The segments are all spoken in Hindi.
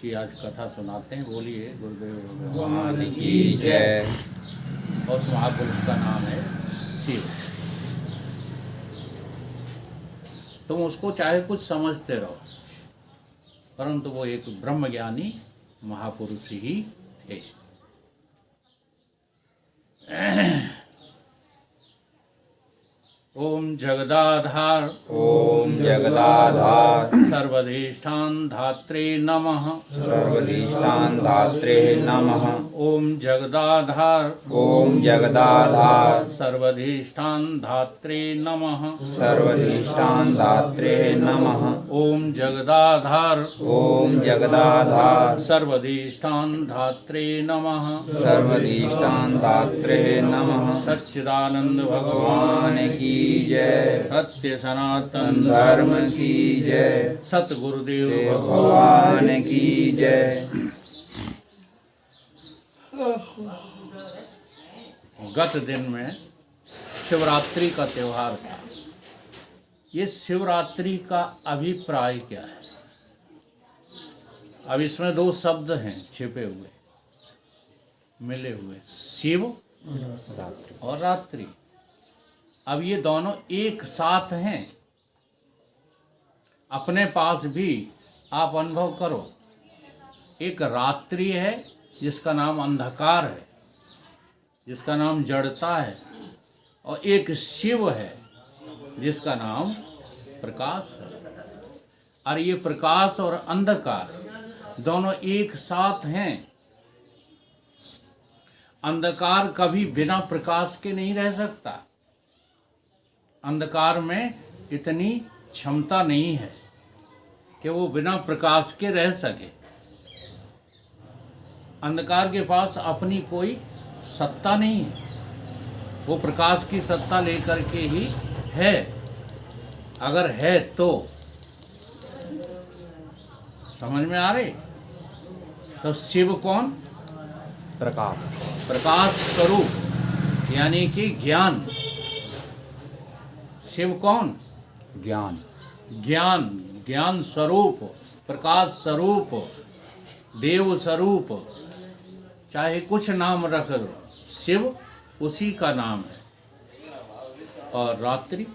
की आज कथा सुनाते हैं। बोलिए गुरुदेव भगवान की जय। और उस महापुरुष का नाम है शिव। तुम उसको चाहे कुछ समझते रहो, परंतु वो एक ब्रह्मज्ञानी महापुरुष ही थे। ओम जगदाधार ओम जगदाधार सर्वधिष्ठान धात्रे नमः। सर्वधिष्ठान धात्रे नमः। ओम जगदाधार ओम जगदाधार सर्वधिष्ठान धात्रे नमः। सर्वधिष्ठान धात्रे नमः। ओम जगदाधार ओम जगदाधार सर्वधिष्ठान धात्रे नमः। सर्वधिष्ठान धात्रे नमः। सच्चिदानंद भगवान की जय। सत्य सनातन धर्म की जय। सतगुरुदेव भगवान की जय। गत दिन में शिवरात्रि का त्योहार था। ये शिवरात्रि का अभिप्राय क्या है? अब इसमें दो शब्द हैं छिपे हुए, मिले हुए, शिव और रात्रि। अब ये दोनों एक साथ हैं। अपने पास भी आप अनुभव करो। एक रात्रि है जिसका नाम अंधकार है, जिसका नाम जड़ता है, और एक शिव है जिसका नाम प्रकाश है। और ये प्रकाश और अंधकार दोनों एक साथ हैं। अंधकार कभी बिना प्रकाश के नहीं रह सकता। अंधकार में इतनी क्षमता नहीं है कि वो बिना प्रकाश के रह सके। अंधकार के पास अपनी कोई सत्ता नहीं है, वो प्रकाश की सत्ता लेकर के ही है। अगर है तो समझ में आ रही? तो शिव कौन? प्रकाश। प्रकाश स्वरूप यानी कि ज्ञान। शिव कौन? ज्ञान। ज्ञान, ज्ञान स्वरूप, प्रकाश स्वरूप, देव स्वरूप, चाहे कुछ नाम रख दो, शिव उसी का नाम है। और रात्रि,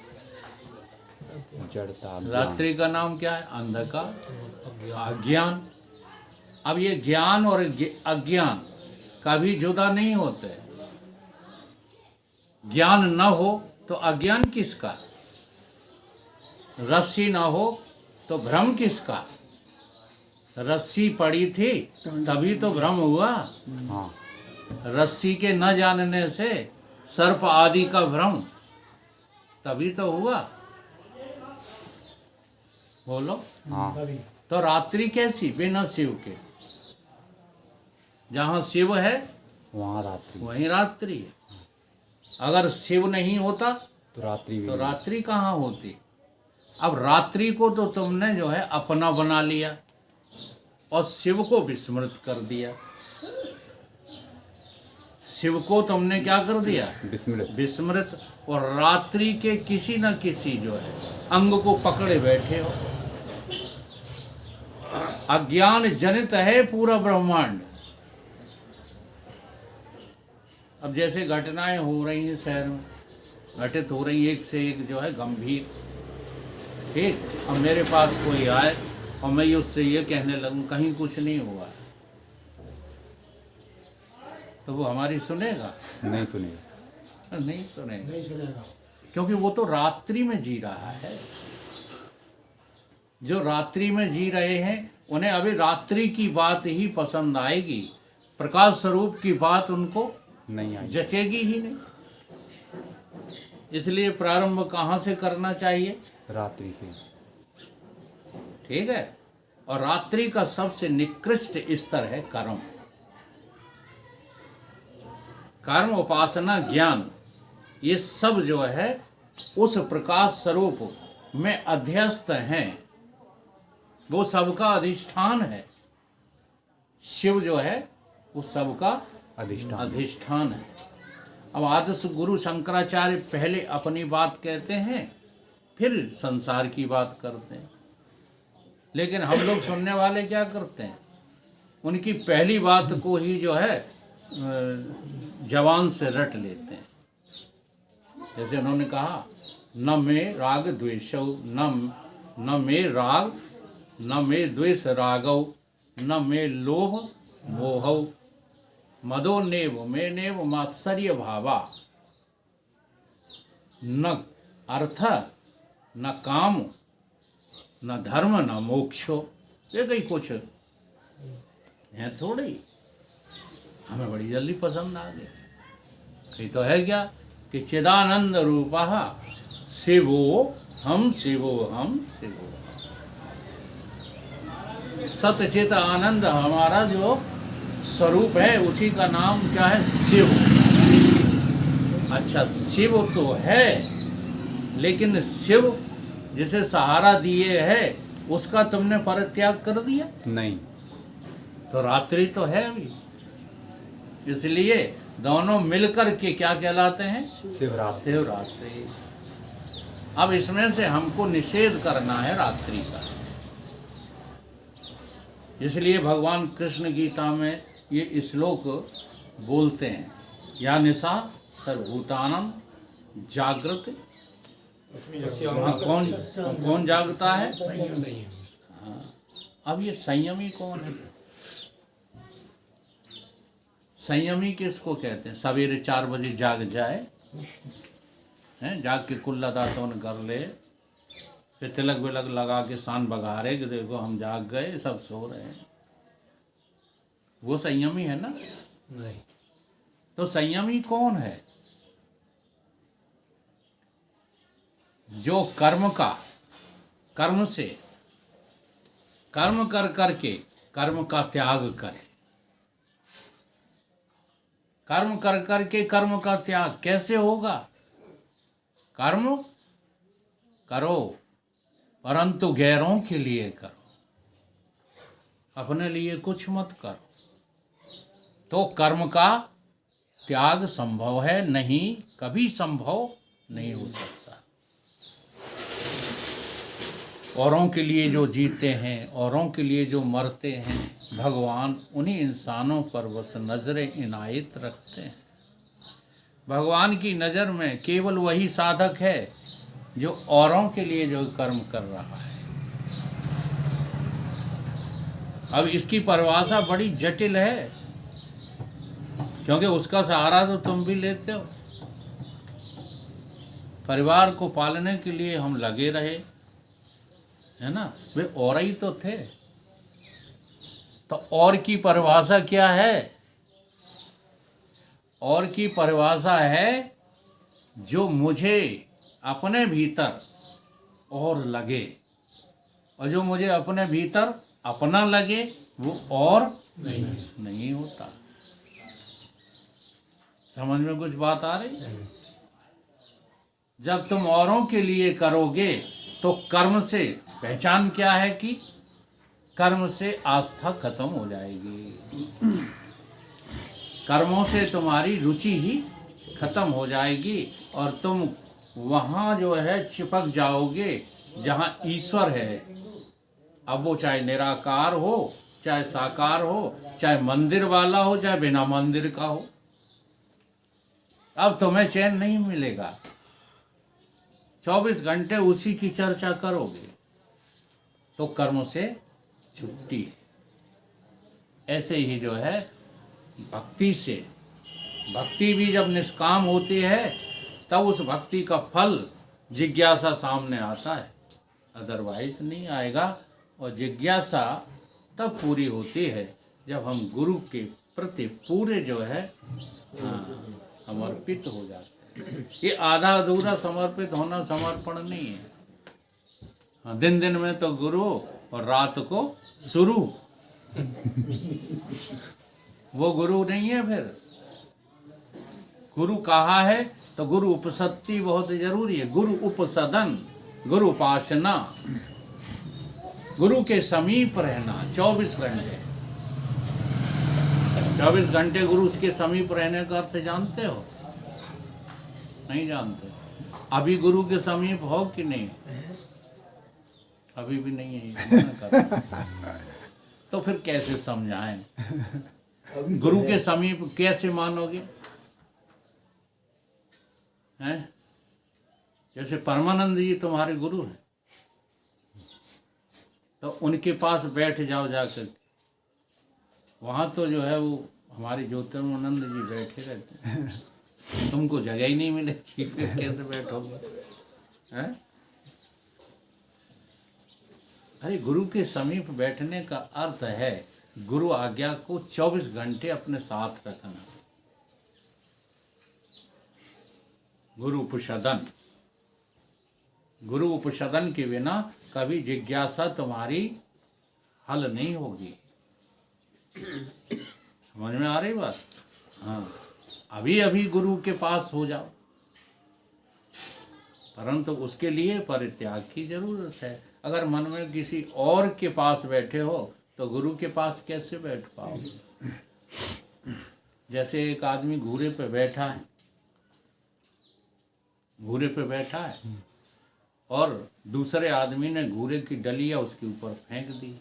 जड़ता। रात्रि का नाम क्या है? अंधकार, अज्ञान। अब ये ज्ञान और अज्ञान कभी जुदा नहीं होते। ज्ञान न हो तो अज्ञान किसका? रस्सी न हो तो भ्रम किसका? रस्सी पड़ी थी तभी तो भ्रम हुआ। हाँ। रस्सी के न जानने से सर्प आदि का भ्रम तभी तो हुआ। बोलो। हाँ। तो रात्रि कैसी? बिना शिव के। जहाँ शिव है वहाँ रात्रि। वहीं रात्रि है। अगर शिव नहीं होता तो रात्रि भी तो रात्रि कहाँ होती? अब रात्रि को तो तुमने जो है अपना बना लिया और शिव को विस्मृत कर दिया। शिव को तुमने क्या कर दिया? विस्मृत। विस्मृत। और रात्रि के किसी न किसी जो है अंग को पकड़े बैठे हो। अज्ञान जनित है पूरा ब्रह्मांड। अब जैसे घटनाएं हो रही हैं शहर में, घटित हो रही, एक से एक जो है गंभीर। ठीक, अब मेरे पास कोई आए और मैं उससे ये कहने लगूं कहीं कुछ नहीं हुआ, तो वो हमारी सुनेगा? नहीं सुनेगा। नहीं सुनेगा, क्योंकि वो तो रात्रि में जी रहा है। जो रात्रि में जी रहे हैं उन्हें अभी रात्रि की बात ही पसंद आएगी। प्रकाश स्वरूप की बात उनको नहीं आई। जचेगी ही नहीं। इसलिए प्रारंभ कहाँ से करना चाहिए? रात्रि से। ठीक है। और रात्रि का सबसे निकृष्ट स्तर है कर्म। कर्म, उपासना, ज्ञान, ये सब जो है उस प्रकाश स्वरूप में अध्यस्त हैं। वो सबका अधिष्ठान है। शिव जो है वो सबका अधिष्ठान है। अब आदर्श गुरु शंकराचार्य पहले अपनी बात कहते हैं, फिर संसार की बात करते हैं। लेकिन हम लोग सुनने वाले क्या करते हैं? उनकी पहली बात को ही जो है जवान से रट लेते हैं। जैसे उन्होंने कहा, न में राग द्वेषौ, न में राग, न में द्वेष रागौ, न में लोभ मोहौ, मदो नेव मे नेव मात्सर्य भावा, न अर्थ न काम न धर्म न मोक्षो। ये कहीं कुछ है थोड़ी, हमें बड़ी जल्दी पसंद आ गया। कहीं तो है क्या कि चिदानंद रूपः शिवो हम शिवो हम शिवो। सतचित आनंद हमारा जो स्वरूप है उसी का नाम क्या है? शिव। अच्छा, शिव तो है, लेकिन शिव जिसे सहारा दिए है उसका तुमने परित्याग कर दिया। नहीं। तो रात्रि तो है अभी, इसलिए दोनों मिलकर के क्या कहलाते हैं? शिवरात्रि। शिवरात्रि। अब इसमें से हमको निषेध करना है रात्रि का। इसलिए भगवान कृष्ण गीता में ये श्लोक बोलते हैं, या निशा सर्वभूतानां जागृत। वहाँ कौन जागता है? हाँ। अब ये संयमी कौन है? संयमी किसको कहते हैं? सवेरे 4 बजे जाग जाए, हैं, जाग के कुल्ला दातन कर ले, फिर तिलक विलक लगा के शान बघारे कि देखो हम जाग गए, सब सो रहे हैं। वो संयमी है ना? नहीं। तो संयमी कौन है? जो कर्म से कर्म कर करके कर्म का त्याग करे। कर्म कर करके कर्म का त्याग कैसे होगा? कर्म करो परंतु गैरों के लिए करो, अपने लिए कुछ मत करो। तो कर्म का त्याग संभव है नहीं, कभी संभव नहीं हो सकता। औरों के लिए जो जीते हैं, औरों के लिए जो मरते हैं, भगवान उन्हीं इंसानों पर बस नजरें इनायत रखते हैं। भगवान की नज़र में केवल वही साधक है जो औरों के लिए जो कर्म कर रहा है। अब इसकी परिभाषा बड़ी जटिल है, क्योंकि उसका सहारा तो तुम भी लेते हो। परिवार को पालने के लिए हम लगे रहे, है ना? वे और ही तो थे। तो और की परिभाषा क्या है? और की परिभाषा है जो मुझे अपने भीतर और लगे, और जो मुझे अपने भीतर अपना लगे वो और नहीं होता। समझ में कुछ बात आ रही? जब तुम औरों के लिए करोगे तो कर्म से पहचान क्या है कि कर्म से आस्था खत्म हो जाएगी, कर्मों से तुम्हारी रुचि ही खत्म हो जाएगी, और तुम वहाँ जो है चिपक जाओगे जहाँ ईश्वर है। अब वो चाहे निराकार हो, चाहे साकार हो, चाहे मंदिर वाला हो, चाहे बिना मंदिर का हो, अब तुम्हें चैन नहीं मिलेगा। 24 घंटे उसी की चर्चा करोगे तो कर्म से छुट्टी। ऐसे ही जो है भक्ति से, भक्ति भी जब निष्काम होती है तब उस भक्ति का फल जिज्ञासा सामने आता है, अदरवाइज नहीं आएगा। और जिज्ञासा तब पूरी होती है जब हम गुरु के प्रति पूरे जो है समर्पित हो जाते हैं। ये आधा अधूरा समर्पित होना समर्पण नहीं है। दिन दिन में तो गुरु और रात को शुरू, वो गुरु नहीं है। फिर गुरु कहा है तो गुरु उपसत्ति बहुत जरूरी है। गुरु उपसदन, गुरु उपासना, गुरु के समीप रहना 24 घंटे। 24 घंटे गुरु के समीप रहने का अर्थ जानते हो? नहीं जानते। अभी गुरु के समीप हो कि नहीं? अभी भी नहीं है। तो फिर कैसे समझाएं? गुरु के समीप कैसे मानोगे? हैं? जैसे परमानंद जी तुम्हारे गुरु हैं, तो उनके पास बैठ जाओ जाकर, वहाँ तो जो है वो हमारे ज्योतिर्मानंद जी बैठे रहते हैं, तुमको जगह ही नहीं मिलेगी, फिर कैसे बैठोगे? हैं? अरे गुरु के समीप बैठने का अर्थ है गुरु आज्ञा को 24 घंटे अपने साथ रखना। गुरु उपसदन के बिना कभी जिज्ञासा तुम्हारी हल नहीं होगी। समझ में आ रही बात? हाँ, अभी अभी गुरु के पास हो जाओ, परंतु उसके लिए परित्याग की जरूरत है। अगर मन में किसी और के पास बैठे हो तो गुरु के पास कैसे बैठ पाओगे? जैसे एक आदमी घूरे पे बैठा है और दूसरे आदमी ने घूरे की डलिया उसके ऊपर फेंक दी,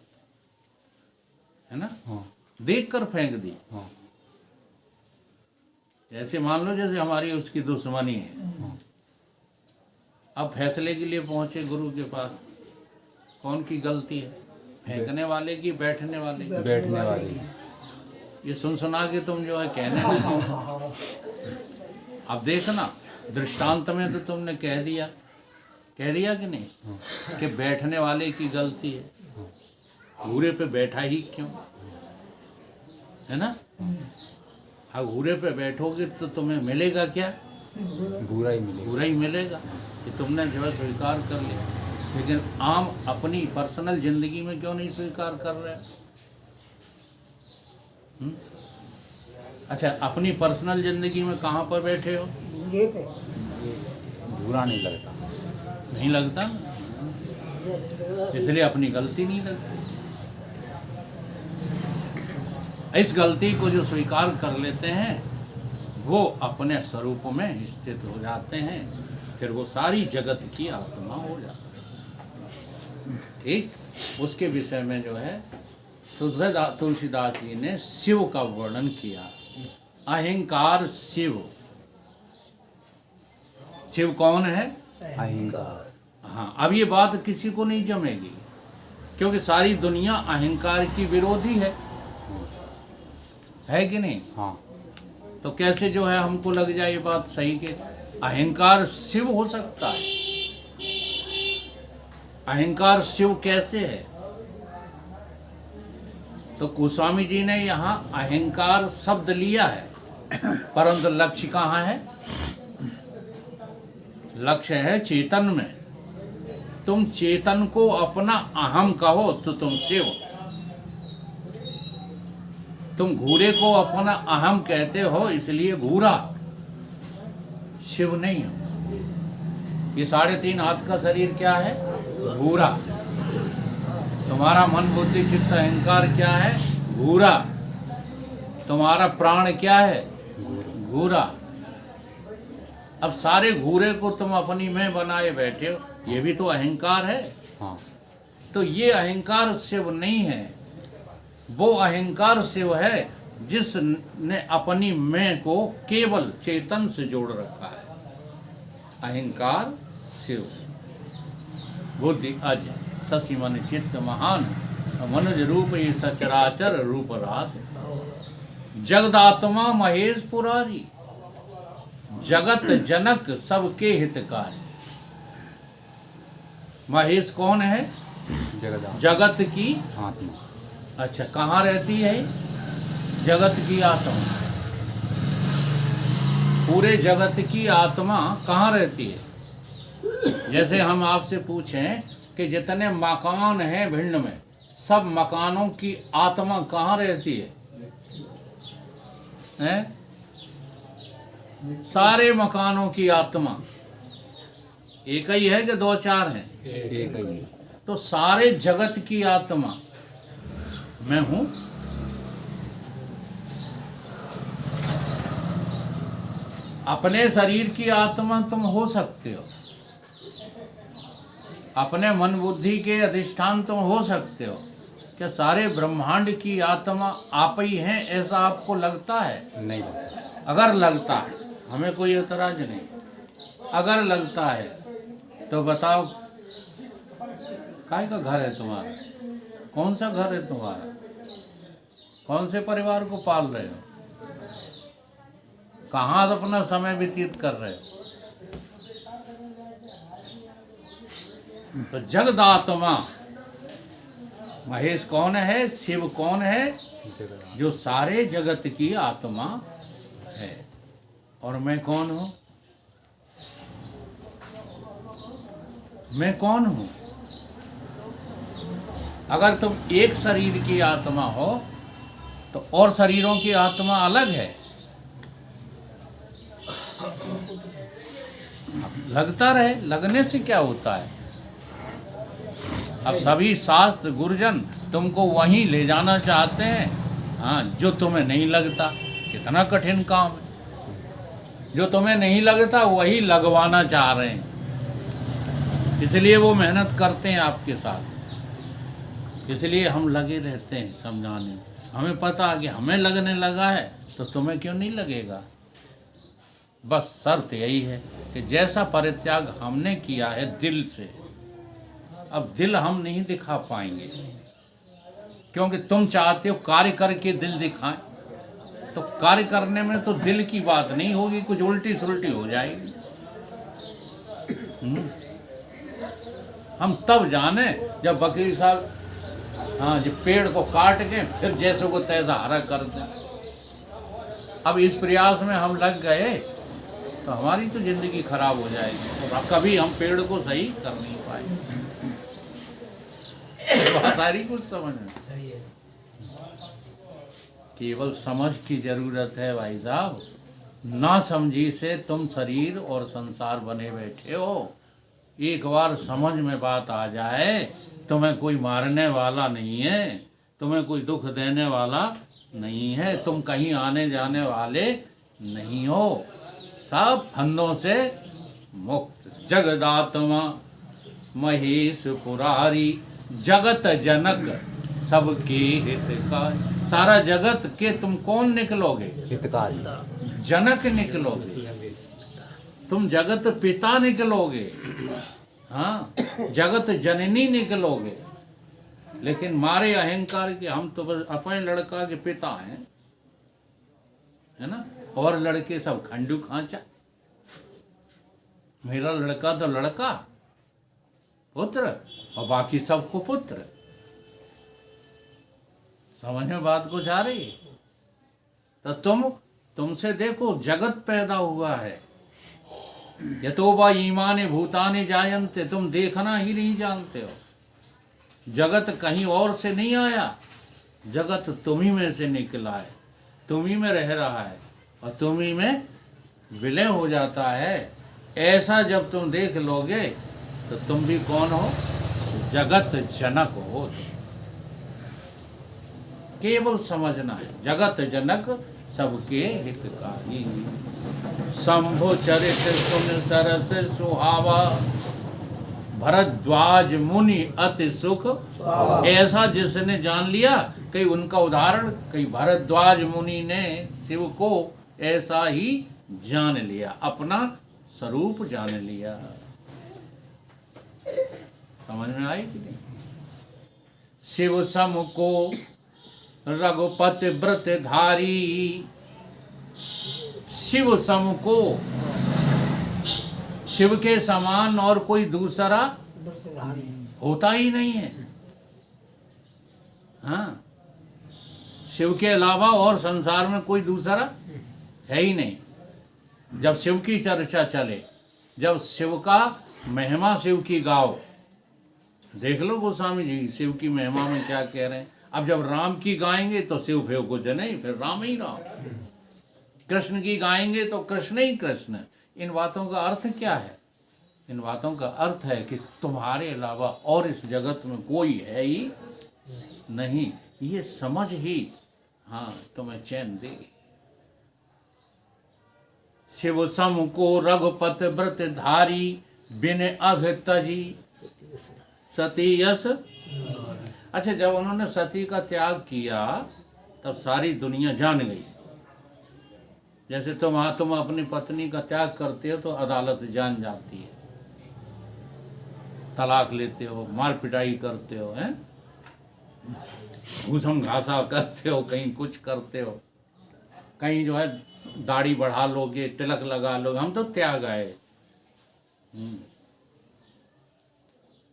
है ना? हाँ। देख कर फेंक दी। हाँ। जैसे मान लो जैसे हमारी उसकी दुश्मनी है। हाँ। अब फैसले के लिए पहुंचे गुरु के पास, कौन की गलती है? फेंकने वाले की, बैठने वाले की? बैठने वाली। ये सुना के तुम जो है कहने लगे। अब देखना, दृष्टांत में तो तुमने कह दिया कि नहीं? कि बैठने वाले की गलती है, घूरे पे बैठा ही क्यों, है ना? अब घूरे पे बैठोगे तो तुम्हें मिलेगा क्या? बुरा ही मिलेगा। कि तुमने जो है स्वीकार कर लिया, लेकिन आम अपनी पर्सनल जिंदगी में क्यों नहीं स्वीकार कर रहे? अच्छा, अपनी पर्सनल जिंदगी में कहाँ पर बैठे हो? बुरा नहीं लगता। नहीं लगता, इसलिए अपनी गलती नहीं लगती। इस गलती को जो स्वीकार कर लेते हैं वो अपने स्वरूप में स्थित हो जाते हैं, फिर वो सारी जगत की आत्मा हो जाती है। ठीक, उसके विषय में जो है तुलसीदास जी ने शिव का वर्णन किया। अहंकार शिव कौन है? अहंकार। हाँ, अब ये बात किसी को नहीं जमेगी, क्योंकि सारी दुनिया अहंकार की विरोधी है कि नहीं? हाँ। तो कैसे जो है हमको लग जाए ये बात सही कि अहंकार शिव हो सकता है? अहंकार शिव कैसे है? तो गोस्वामी जी ने यहाँ अहंकार शब्द लिया है, परंतु लक्ष्य कहाँ है? लक्ष्य है चेतन में। तुम चेतन को अपना अहम कहो तो तुम शिव। तुम घूरे को अपना अहम कहते हो, इसलिए घूरा, शिव नहीं हो। ये 3.5 हाथ का शरीर क्या है? घूरा। तुम्हारा मन बुद्धि चित्त अहंकार क्या है? घूरा। तुम्हारा प्राण क्या है? घूरा। अब सारे घूरे को तुम अपनी में बनाए बैठे हो, ये भी तो अहंकार है। हाँ। तो ये अहंकार शिव नहीं है, वो अहंकार शिव है जिसने अपनी मैं को केवल चेतन से जोड़ रखा है। अहंकार शिव। बुद्धि अज शशि मन चित्त महान, मनुज रूप ये सचराचर रूप रास। जगदात्मा महेश पुरारी, जगत जनक सबके हितकारी। महेश कौन है? जगत की आत्मा। अच्छा, कहाँ रहती है जगत की आत्मा? पूरे जगत की आत्मा कहाँ रहती है? जैसे हम आपसे पूछें कि जितने मकान हैं भिंड में, सब मकानों की आत्मा कहाँ रहती है? हैं? सारे मकानों की आत्मा एक ही है कि 2-4 हैं? एक ही। तो सारे जगत की आत्मा मैं हूं। अपने शरीर की आत्मा तुम हो सकते हो, अपने मन बुद्धि के अधिष्ठान तुम हो सकते हो, क्या सारे ब्रह्मांड की आत्मा आप ही हैं, ऐसा आपको लगता है? नहीं लगता। अगर लगता है, हमें कोई एतराज नहीं, अगर लगता है तो बताओ काय का घर है तुम्हारा? कौन सा घर है तुम्हारा? कौन से परिवार को पाल रहे हो? कहाँ अपना समय व्यतीत कर रहे हो? तो जगदात्मा महेश कौन है? शिव कौन है? जो सारे जगत की आत्मा है। और मैं कौन हूं? मैं कौन हूं? अगर तुम एक शरीर की आत्मा हो तो और शरीरों की आत्मा अलग है। लगता रहे, लगने से क्या होता है? अब सभी शास्त्र गुरुजन तुमको वहीं ले जाना चाहते हैं, हाँ, जो तुम्हें नहीं लगता। कितना कठिन काम है। जो तुम्हें नहीं लगता वही लगवाना चाह रहे हैं, इसलिए वो मेहनत करते हैं आपके साथ। इसलिए हम लगे रहते हैं समझाने। हमें पता है कि हमें लगने लगा है तो तुम्हें क्यों नहीं लगेगा। बस शर्त यही है कि जैसा परित्याग हमने किया है दिल से, अब दिल हम नहीं दिखा पाएंगे, क्योंकि तुम चाहते हो कार्य करके दिल दिखाएं, तो कार्य करने में तो दिल की बात नहीं होगी, कुछ उल्टी सुलटी हो जाएगी। हम तब जाने जब वकील साहब, हाँ, जो पेड़ को काट के फिर जैसे को तैसा हरा कर दें। अब इस प्रयास में हम लग गए तो हमारी तो जिंदगी खराब हो जाएगी, तो कभी हम पेड़ को सही कर नहीं पाएंगे। बात आ रही कुछ समझ में? केवल समझ की जरूरत है भाई साहब। ना समझी से तुम शरीर और संसार बने बैठे हो। एक बार समझ में बात आ जाए, तुम्हें कोई मारने वाला नहीं है, तुम्हें कोई दुख देने वाला नहीं है, तुम कहीं आने जाने वाले नहीं हो, सब फंदों से मुक्त। जगदात्मा महेश पुरारी, जगत जनक सबके हितकारी। सारा जगत के तुम कौन निकलोगे? हितकारी। जनक निकलोगे, तुम जगत पिता निकलोगे, हाँ, जगत जननी निकलोगे। लेकिन मारे अहंकार के हम तो बस अपने लड़का के पिता हैं, है ना, और लड़के सब खंडू खांचा। मेरा लड़का तो लड़का पुत्र और बाकी सबको पुत्र। समझ में बात कुछ आ रही? तो तुमसे देखो जगत पैदा हुआ है। यतोबा ईमाने भूतानि जायन्ते, तुम देखना ही नहीं जानते हो। जगत कहीं और से नहीं आया, जगत तुम्ही में से निकला है, तुम्ही में रह रहा है और तुम्ही में विलय हो जाता है। ऐसा जब तुम देख लोगे तो तुम भी कौन हो? जगत जनक हो। केवल समझना है, जगत जनक सबके हितकारी। शंभो चरित सुन सरस सुहावा, भरद्वाज मुनि अति सुख। ऐसा जिसने जान लिया, कई उनका उदाहरण, कई भरद्वाज मुनि ने शिव को ऐसा ही जान लिया, अपना स्वरूप जान लिया। समझ में आई कि नहीं? शिव सम को रघुपति व्रत धारी, शिव सम को, शिव के समान और कोई दूसरा होता ही नहीं है। हाँ, शिव के अलावा और संसार में कोई दूसरा है ही नहीं। जब शिव की चर्चा चले, जब शिव का महिमा शिव की गाओ, देख लो गोस्वामी जी शिव की महिमा में क्या कह रहे हैं। अब जब राम की गाएंगे तो शिव फिर कुछ नहीं, फिर राम ही राम। कृष्ण की गाएंगे तो कृष्ण ही कृष्ण। इन बातों का अर्थ क्या है? इन बातों का अर्थ है कि तुम्हारे अलावा और इस जगत में कोई है ही नहीं। ये समझ ही, हाँ, तुम्हें चैन देगी। शिव सम को रघुपति व्रत धारी, बिन अघ तजी सती यस। अच्छा, जब उन्होंने सती का त्याग किया तब सारी दुनिया जान गई। जैसे तुम अपनी पत्नी का त्याग करते हो तो अदालत जान जाती है, तलाक लेते हो, मार पिटाई करते हो, हैं, घूसम घासा करते हो, कहीं कुछ करते हो, कहीं जो है दाढ़ी बढ़ा लोगे, तिलक लगा लोगे, हम तो त्याग आए।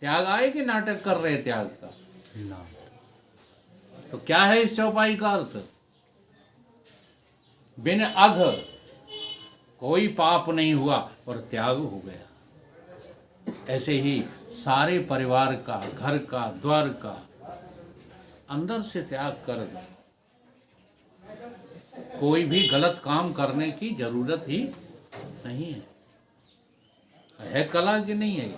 त्याग आए कि नाटक कर रहे त्याग का? ना। तो क्या है इस चौपाई का अर्थ? बिन अघ कोई पाप नहीं हुआ और त्याग हो गया। ऐसे ही सारे परिवार का, घर का, द्वार का अंदर से त्याग कर दो। कोई भी गलत काम करने की जरूरत ही नहीं है कला की नहीं है।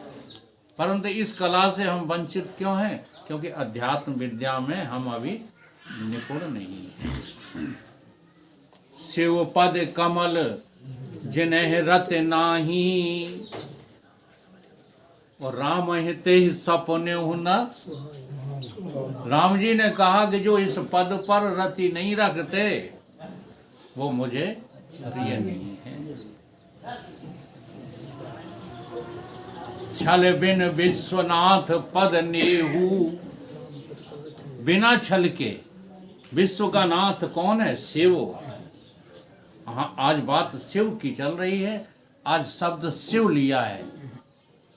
परंतु इस कला से हम वंचित क्यों हैं? क्योंकि अध्यात्म विद्या में हम अभी निपुण नहीं हैं। शिव पद कमल जिन्हें रत नाही, और राम हिते ही सपने न। राम जी ने कहा कि जो इस पद पर रति नहीं रखते वो मुझे प्रिय नहीं है। छल बिन विश्वनाथ पद नेहू, बिना छल के विश्व का नाथ कौन है? शिव। हाँ, आज बात शिव की चल रही है, आज शब्द शिव लिया है,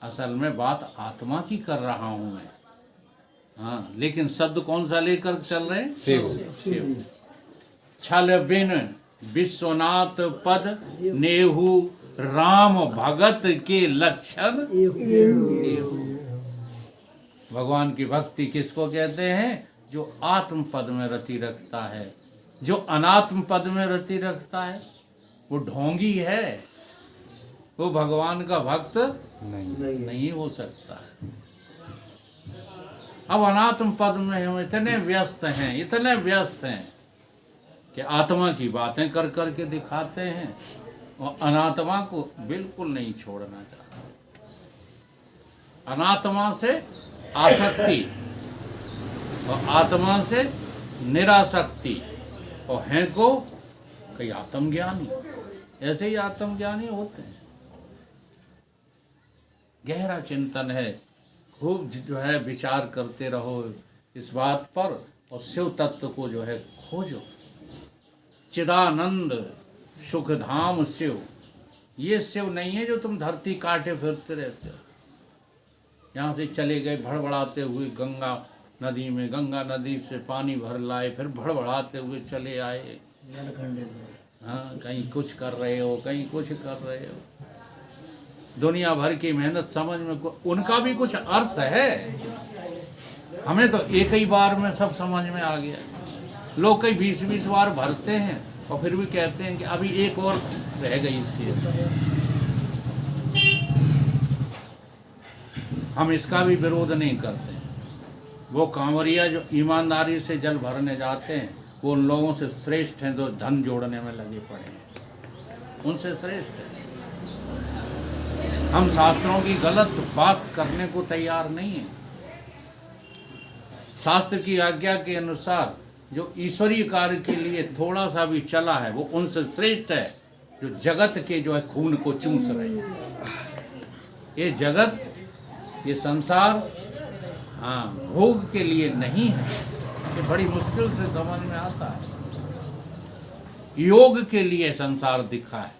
असल में बात आत्मा की कर रहा हूं मैं। हाँ, लेकिन शब्द कौन सा लेकर चल रहे हैं? शिव। छल बिन विश्वनाथ पद नेहू, राम भगत के लक्षण एहू। भगवान की भक्ति किसको कहते हैं? जो आत्म पद में रति रखता है। जो अनात्म पद में रति रखता है वो ढोंगी है, वो भगवान का भक्त नहीं हो सकता है। अब अनात्म पद में हम इतने व्यस्त हैं कि आत्मा की बातें कर करके दिखाते हैं और अनात्मा को बिल्कुल नहीं छोड़ना चाहते। अनात्मा से आसक्ति और आत्मा से निरासक्ति, और हैं को कई आत्मज्ञानी, ऐसे ही आत्मज्ञानी होते हैं। गहरा चिंतन है, खूब जो है विचार करते रहो इस बात पर, और शिव तत्व को जो है खोजो। चिदानंद सुखधाम शिव, ये शिव नहीं है जो तुम धरती काटे फिरते रहते हो। यहाँ से चले गए भड़बड़ाते हुए गंगा नदी में, गंगा नदी से पानी भर लाए, फिर भड़बड़ाते हुए चले आए। हाँ, कहीं कुछ कर रहे हो, कहीं कुछ कर रहे हो। दुनिया भर की मेहनत समझ में उनका भी कुछ अर्थ है। हमें तो एक ही बार में सब समझ में आ गया। लोग कई 20-20 बार भरते हैं और फिर भी कहते हैं कि अभी एक और रह गई इससे। हम इसका भी विरोध नहीं करते। वो कांवरिया जो ईमानदारी से जल भरने जाते हैं वो उन लोगों से श्रेष्ठ हैं जो धन जोड़ने में लगे पड़े हैं, उनसे श्रेष्ठ है। हम शास्त्रों की गलत बात करने को तैयार नहीं है। शास्त्र की आज्ञा के अनुसार जो ईश्वरीय कार्य के लिए थोड़ा सा भी चला है वो उनसे श्रेष्ठ है जो जगत के जो है खून को चूस रहे हैं। ये जगत, ये संसार, हाँ, भोग के लिए नहीं है। ये बड़ी मुश्किल से समझ में आता है। योग के लिए संसार दिखा है।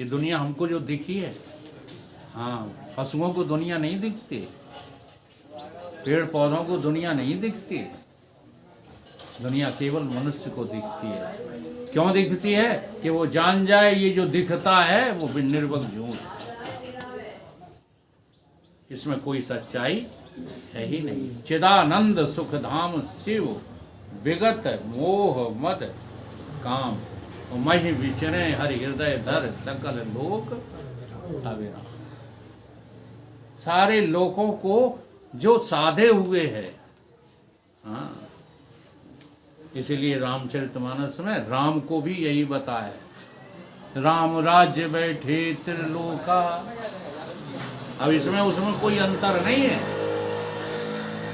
ये दुनिया हमको जो दिखी है, हाँ, पशुओं को दुनिया नहीं दिखती, पेड़ पौधों को दुनिया नहीं दिखती, दुनिया केवल मनुष्य को दिखती है। क्यों दिखती है? कि वो जान जाए ये जो दिखता है वो निर्वक झूठ, इसमें कोई सच्चाई है ही नहीं। चिदानंद सुखधाम शिव, विगत मोह मद काम, महि विचरे हरि हृदय धर, सकल लोक अविराम। सारे लोगों को जो साधे हुए है। हाँ, इसीलिए रामचरितमानस में राम को भी यही बताया, राम राज्य बैठे त्रिलोका। अब इसमें उसमें कोई अंतर नहीं है।